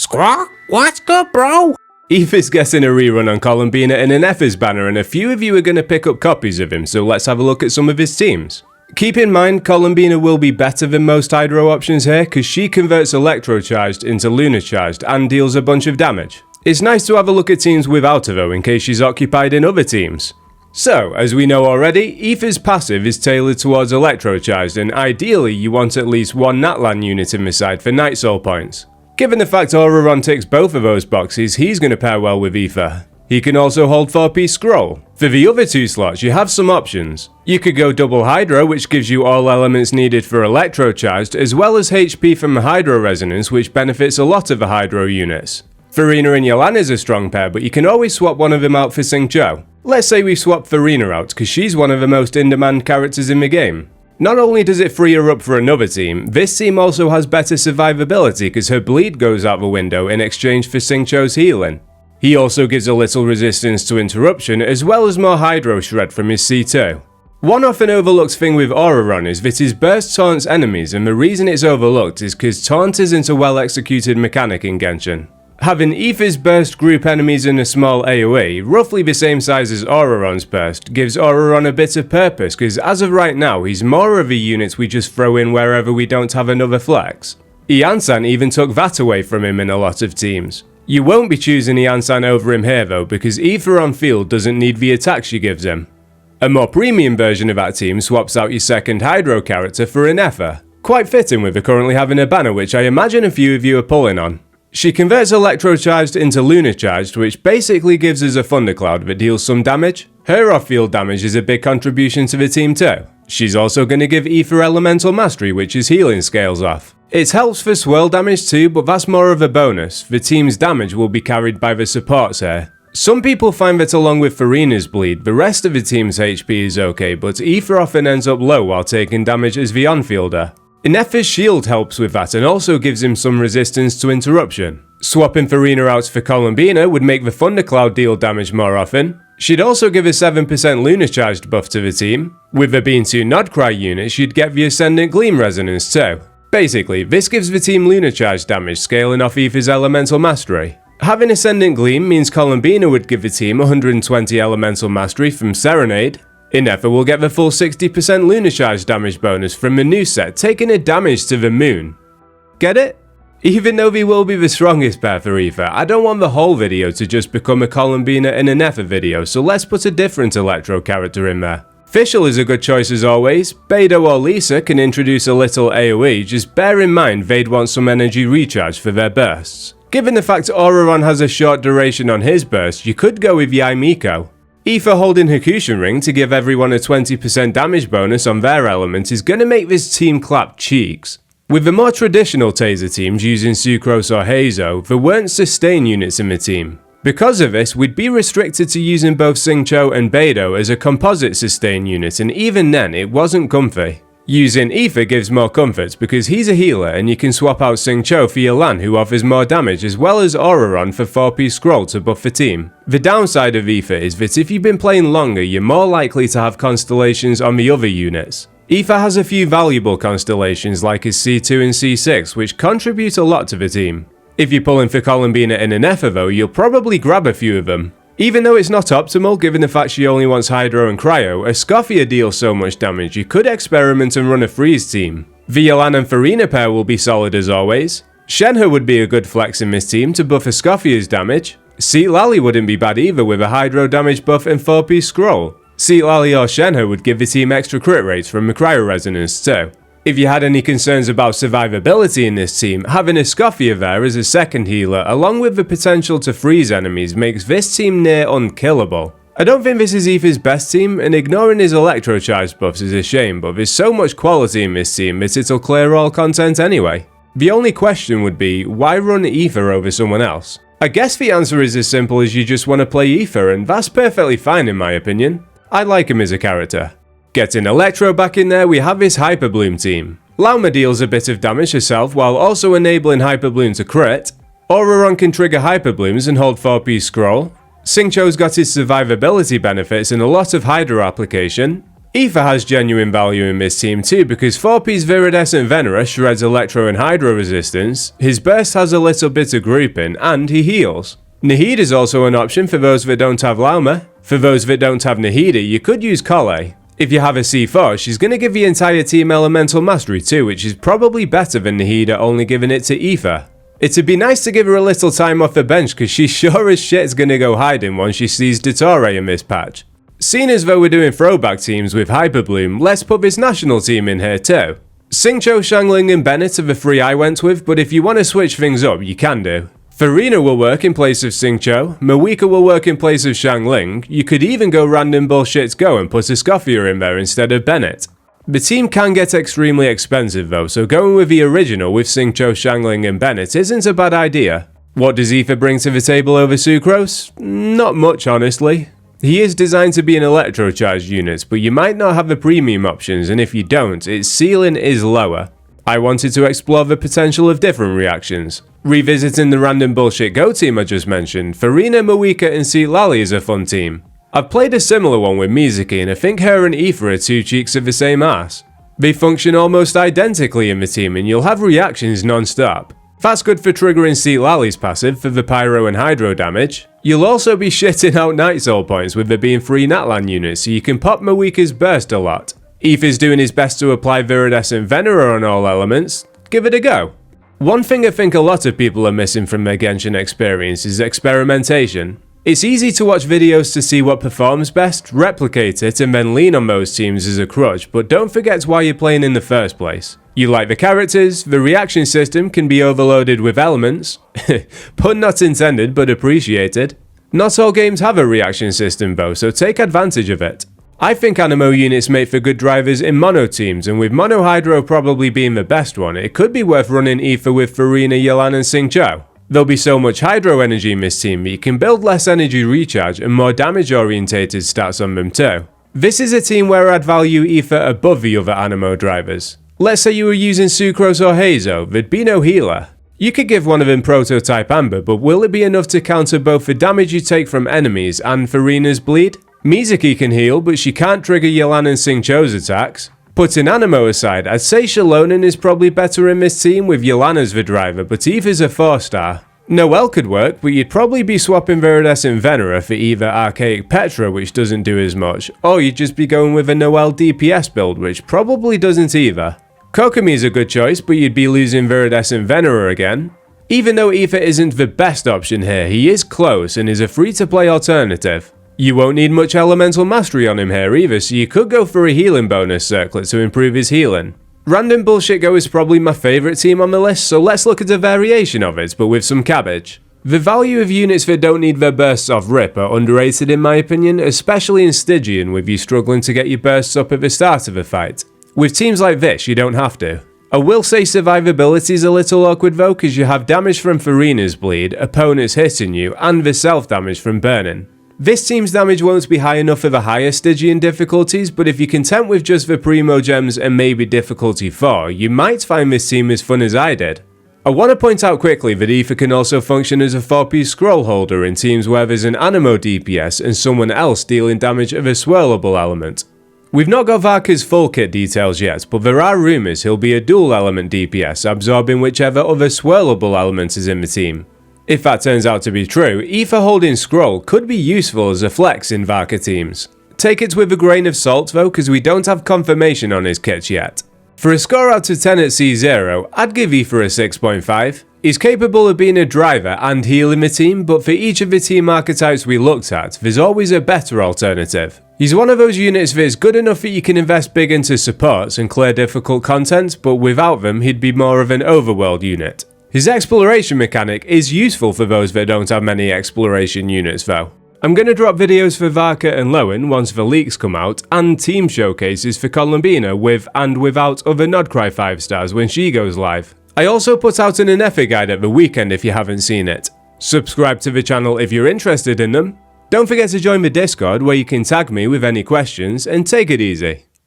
Squawk, what's good, bro? Ifa's getting a rerun on Columbina in an Effa's banner, and a few of you are going to pick up copies of him, so let's have a look at some of his teams. Keep in mind, Columbina will be better than most Hydro options here, because she converts Electro Charged into Lunar Charged and deals a bunch of damage. It's nice to have a look at teams without her though, in case she's occupied in other teams. So, as we know already, Ifa's passive is tailored towards Electro Charged, and ideally you want at least one Natlan unit in the side for Night Soul points. Given the fact Auroron ticks both of those boxes, he's going to pair well with Ifa. He can also hold 4-piece scroll. For the other two slots, you have some options. You could go double Hydro, which gives you all elements needed for Electro Charged, as well as HP from Hydro Resonance, which benefits a lot of the Hydro units. Farina and Yelan is a strong pair, but you can always swap one of them out for C0. Let's say we swap Farina out, because she's one of the most in-demand characters in the game. Not only does it free her up for another team, this team also has better survivability because her bleed goes out the window in exchange for C0's healing. He also gives a little resistance to interruption as well as more Hydro Shred from his C2. One often overlooked thing with Auroron is that his burst taunts enemies, and the reason it's overlooked is because taunt isn't a well executed mechanic in Genshin. Having Ifa's burst group enemies in a small AoE, roughly the same size as Auroron's burst, gives Auroron a bit of purpose because as of right now he's more of a unit we just throw in wherever we don't have another flex. Iansan even took that away from him in a lot of teams. You won't be choosing Iansan over him here though, because Ifa on field doesn't need the attack she gives him. A more premium version of that team swaps out your second Hydro character for an Effa. Quite fitting with her currently having a banner which I imagine a few of you are pulling on. She converts Electro Charged into Lunar Charged, which basically gives us a Thundercloud that deals some damage. Her off-field damage is a big contribution to the team too. She's also going to give Ifa Elemental Mastery, which is healing scales off. It helps for swirl damage too, but that's more of a bonus. The team's damage will be carried by the supports here. Some people find that along with Farina's bleed, the rest of the team's HP is okay, but Ifa often ends up low while taking damage as the on-fielder. Effa's shield helps with that and also gives him some resistance to interruption. Swapping Farina out for Columbina would make the Thundercloud deal damage more often. She'd also give a 7% Lunar Charged buff to the team. With there being two Nodcry units, you'd get the Ascendant Gleam resonance too. Basically, this gives the team Lunar Charged damage scaling off Ifa's Elemental Mastery. Having Ascendant Gleam means Columbina would give the team 120 Elemental Mastery from Serenade. Effa will get the full 60% Lunar Charge damage bonus from the new set, taking a damage to the moon. Get it? Even though they will be the strongest pair for Ifa, I don't want the whole video to just become a Columbina and an Effa video, so let's put a different Electro character in there. Fischl is a good choice as always. Beidou or Lisa can introduce a little AoE, just bear in mind they'd want some energy recharge for their bursts. Given the fact Auroron has a short duration on his burst, you could go with Yai Miko. Ifa holding Hakushin Ring to give everyone a 20% damage bonus on their element is going to make this team clap cheeks. With the more traditional Taser teams using Sucrose or Hazo, there weren't sustain units in the team. Because of this, we'd be restricted to using both C0 and Beidou as a composite sustain unit, and even then it wasn't comfy. Using Ifa gives more comfort because he's a healer and you can swap out C0 for Yelan who offers more damage, as well as Auroron for 4-piece scroll to buff the team. The downside of Ifa is that if you've been playing longer, you're more likely to have constellations on the other units. Ifa has a few valuable constellations like his C2 and C6 which contribute a lot to the team. If you're pulling for Columbina and an Effa though, you'll probably grab a few of them. Even though it's not optimal given the fact she only wants Hydro and Cryo, a Scoffia deals so much damage you could experiment and run a Freeze team. The Yelan and Farina pair will be solid as always. Shenhe would be a good flex in this team to buff a Scoffia's damage. Seat Lally wouldn't be bad either with a Hydro damage buff and 4-piece scroll. Seat Lally or Shenhe would give the team extra crit rates from the Cryo Resonance too. If you had any concerns about survivability in this team, having a Scoffia there as a second healer along with the potential to freeze enemies makes this team near unkillable. I don't think this is Ifa's best team, and ignoring his Electro Charge buffs is a shame, but there's so much quality in this team that it'll clear all content anyway. The only question would be, why run Ifa over someone else? I guess the answer is as simple as you just want to play Ifa, and that's perfectly fine in my opinion. I like him as a character. Getting Electro back in there, we have his Hyper Bloom team. Lauma deals a bit of damage herself while also enabling Hyper Bloom to crit. Auroron can trigger Hyper Blooms and hold 4-piece scroll. C0's got his survivability benefits and a lot of Hydro application. Ifa has genuine value in this team too because 4P's Viridescent Venera shreds Electro and Hydro resistance, his burst has a little bit of grouping, and he heals. Nahida is also an option for those that don't have Lauma. For those that don't have Nahida, you could use Kole. If you have a C4, she's going to give the entire team Elemental Mastery too, which is probably better than Nahida only giving it to Ifa. It'd be nice to give her a little time off the bench because she sure as shit's going to go hiding once she sees Dottore in this patch. Seeing as though we're doing throwback teams with Hyperbloom, let's put this national team in here too. C0, Xiangling and Bennett are the three I went with, but if you want to switch things up, you can do. Farina will work in place of C0, Mawika will work in place of Xiangling, you could even go random bullshit go and put a Scoffia in there instead of Bennett. The team can get extremely expensive though, so going with the original with C0, Xiangling and Bennett isn't a bad idea. What does Ifa bring to the table over Sucrose? Not much honestly. He is designed to be an electro-charged unit, but you might not have the premium options, and if you don't, its ceiling is lower. I wanted to explore the potential of different reactions. Revisiting the random bullshit go team I just mentioned, Farina, Mawika and Seat Lally is a fun team. I've played a similar one with Mizuki and I think her and Ifa are two cheeks of the same ass. They function almost identically in the team and you'll have reactions non-stop. That's good for triggering Seat Lally's passive for the Pyro and Hydro damage. You'll also be shitting out Night Soul points with there being 3 Natlan units so you can pop Mawika's burst a lot. Ifa's doing his best to apply Viridescent Venera on all elements. Give it a go. One thing I think a lot of people are missing from their Genshin experience is experimentation. It's easy to watch videos to see what performs best, replicate it, and then lean on those teams as a crutch, but don't forget why you're playing in the first place. You like the characters, the reaction system can be overloaded with elements, pun not intended but appreciated. Not all games have a reaction system though, so take advantage of it. I think Animo units make for good drivers in mono teams, and with Mono Hydro probably being the best one, it could be worth running Ifa with Farina, Yelan and C0. There'll be so much Hydro energy in this team, you can build less energy recharge and more damage orientated stats on them too. This is a team where I'd value Ifa above the other Animo drivers. Let's say you were using Sucrose or Hazo, there'd be no healer. You could give one of them Prototype Amber, but will it be enough to counter both the damage you take from enemies and Farina's bleed? Mizuki can heal, but she can't trigger Yelan and C0's attacks. Putting Animo aside, I'd say Shalonen is probably better in this team with Yelan as the driver, but Eva's a 4-star. Noelle could work, but you'd probably be swapping Viridescent Venera for either Archaic Petra, which doesn't do as much, or you'd just be going with a Noelle DPS build, which probably doesn't either. Kokomi's a good choice, but you'd be losing Viridescent Venera again. Even though Ifa isn't the best option here, he is close and is a free-to-play alternative. You won't need much elemental mastery on him here either, so you could go for a healing bonus circlet to improve his healing. Random Bullshit Go is probably my favourite team on the list, so let's look at a variation of it, but with some cabbage. The value of units that don't need their bursts off rip are underrated in my opinion, especially in Stygian with you struggling to get your bursts up at the start of a fight. With teams like this, you don't have to. I will say survivability is a little awkward though, because you have damage from Farina's bleed, opponents hitting you, and the self-damage from burning. This team's damage won't be high enough for the higher Stygian difficulties, but if you're content with just the Primo Gems and maybe difficulty 4, you might find this team as fun as I did. I want to point out quickly that Ifa can also function as a 4-piece scroll holder in teams where there's an Animo DPS and someone else dealing damage of a swirlable element. We've not got Varka's full kit details yet, but there are rumours he'll be a dual element DPS absorbing whichever other swirlable element is in the team. If that turns out to be true, Ifa holding Scroll could be useful as a flex in Varka teams. Take it with a grain of salt though, because we don't have confirmation on his kits yet. For a score out of 10 at C0, I'd give Ifa a 6.5. He's capable of being a driver and healing the team, but for each of the team archetypes we looked at, there's always a better alternative. He's one of those units that is good enough that you can invest big into supports and clear difficult content, but without them he'd be more of an overworld unit. His exploration mechanic is useful for those that don't have many exploration units though. I'm going to drop videos for Varka and Lowen once the leaks come out, and team showcases for Columbina with and without other Nodcry 5 stars when she goes live. I also put out an Enefa guide at the weekend if you haven't seen it. Subscribe to the channel if you're interested in them. Don't forget to join the Discord where you can tag me with any questions, and take it easy.